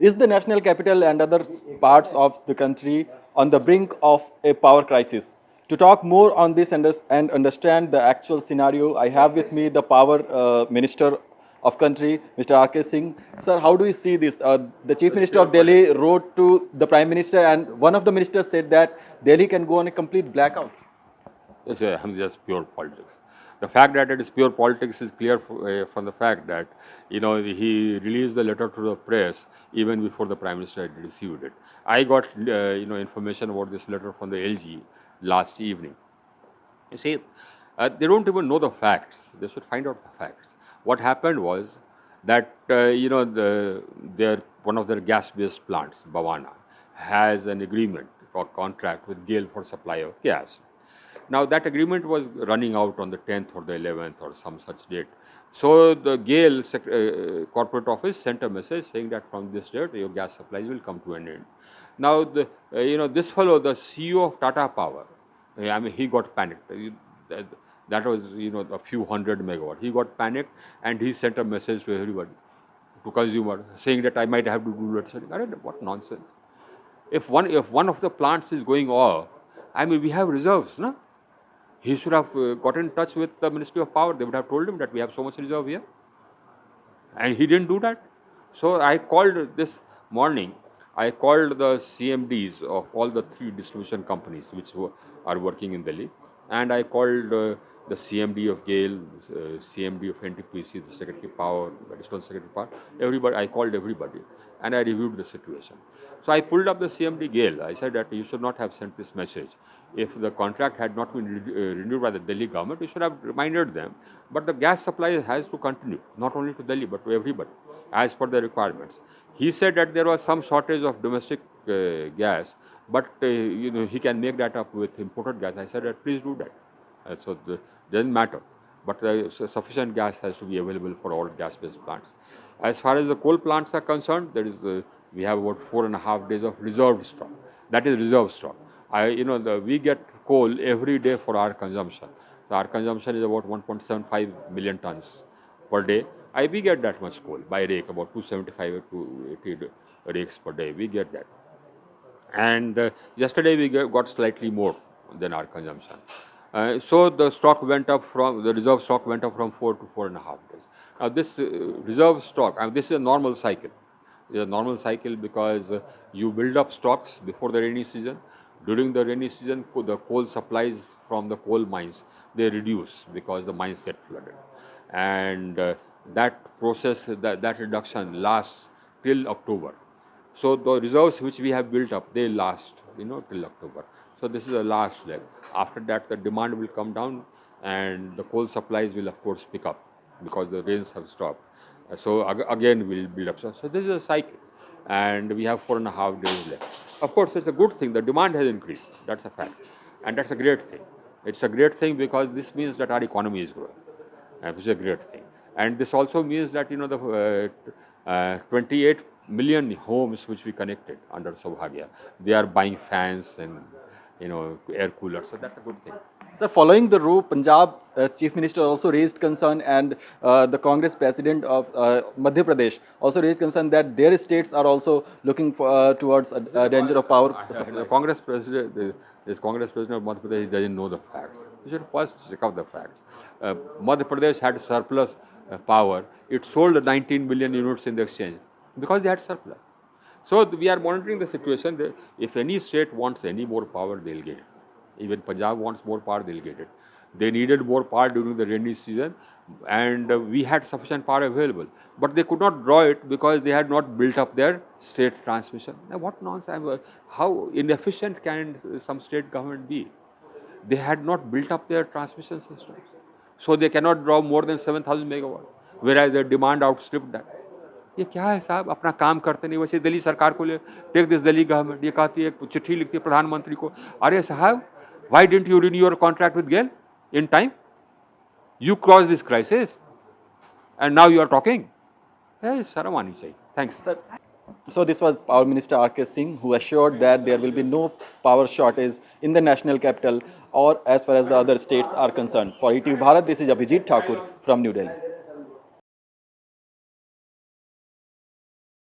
Is the national capital and other parts of the country on the brink of a power crisis? To talk more on this and understand the actual scenario, I have with me the Power Minister of country, Mr. R K Singh. Sir, how do you see this? The Chief Minister of Delhi wrote to the Prime Minister, and one of the ministers said that Delhi can go on a complete blackout. It's just pure politics. The fact that it is pure politics is clear from the fact that he released the letter to the press even before the Prime Minister had received it. I got information about this letter from the LG last evening. You see, they don't even know the facts. They should find out the facts. What happened was that one of their gas-based plants, Bhavana, has an agreement or contract with GAIL for supply of gas. Now that agreement was running out on the 10th or the 11th or some such date. So the GAIL corporate office sent a message saying that from this date your gas supplies will come to an end. Now this fellow, the CEO of Tata Power, I mean, he got panicked. That was a few hundred megawatt. He got panicked and he sent a message to everybody, to consumer, saying that I might have to do that. What nonsense! If one of the plants is going off, I mean, we have reserves, no? He should have got in touch with the Ministry of Power. They would have told him that we have so much reserve here. And he didn't do that. So I called this morning, I called the CMDs of all the 3 distribution companies which are working in Delhi. And I called the CMD of GAIL, CMD of NTPC, the Secretary of Power, the Additional Secretary of Power, everybody. I called everybody and I reviewed the situation. So I pulled up the CMD GAIL. I said that you should not have sent this message. If the contract had not been renewed by the Delhi government, you should have reminded them. But the gas supply has to continue, not only to Delhi, but to everybody, as per the requirements. He said that there was some shortage of domestic gas, but he can make that up with imported gas. I said that please do that. So it doesn't matter. But sufficient gas has to be available for all gas-based plants. As far as the coal plants are concerned, there is we have about 4.5 days of reserved stock. That is reserve stock. We get coal every day for our consumption. So our consumption is about 1.75 million tons per day. We get that much coal by rake, about 275 to 280 rakes per day. We get that. And yesterday we got slightly more than our consumption. So the stock went up from, the reserve stock went up from 4 to 4.5 days. Now this reserve stock, this is a normal cycle. It's a normal cycle because you build up stocks before the rainy season. During the rainy season, the coal supplies from the coal mines, they reduce because the mines get flooded. And that process, that reduction lasts till October. So the reserves which we have built up, they last, till October. So this is the last leg. After that, the demand will come down and the coal supplies will of course pick up because the rains have stopped. So again we'll build up. So this is a cycle and we have 4.5 days left. Of course, it's a good thing. The demand has increased. That's a fact. And that's a great thing. It's a great thing because this means that our economy is growing, which is a great thing. And this also means that, the 28 million homes which we connected under Saubhagya, they are buying fans and, air coolers. So that's a good thing. Sir, following the row, Punjab Chief Minister also raised concern, and the Congress President of Madhya Pradesh also raised concern that their states are also looking for, towards a danger of power. The Congress President, this Congress President of Madhya Pradesh doesn't know the facts. You should first check out the facts. Madhya Pradesh had surplus power. It sold 19 million units in the exchange because they had surplus. So we are monitoring the situation. If any state wants any more power, they'll get it. Even Punjab wants more power, they'll get it. They needed more power during the rainy season and we had sufficient power available. But they could not draw it because they had not built up their state transmission. Now what nonsense, how inefficient can some state government be? They had not built up their transmission systems. So they cannot draw more than 7,000 megawatt, whereas their demand outstripped that. ये क्या है साहब, अपना काम करते नहीं. वैसे दिल्ली सरकार को ले टेक दिस दिल्ली गवर्नमेंट, ये कहती है, चिट्ठी लिखती है प्रधानमंत्री को, अरे साहब, why didn't you renew your contract with GAIL in time? You caused this crisis and now you are talking. Hey, sharam aani chahiye. Thanks. Sir, so this was Power Minister R K Singh, who assured that there will be no power shortage in the national capital or as far as the other states are concerned. For ETV Bharat, this is Abhijit Thakur from New Delhi.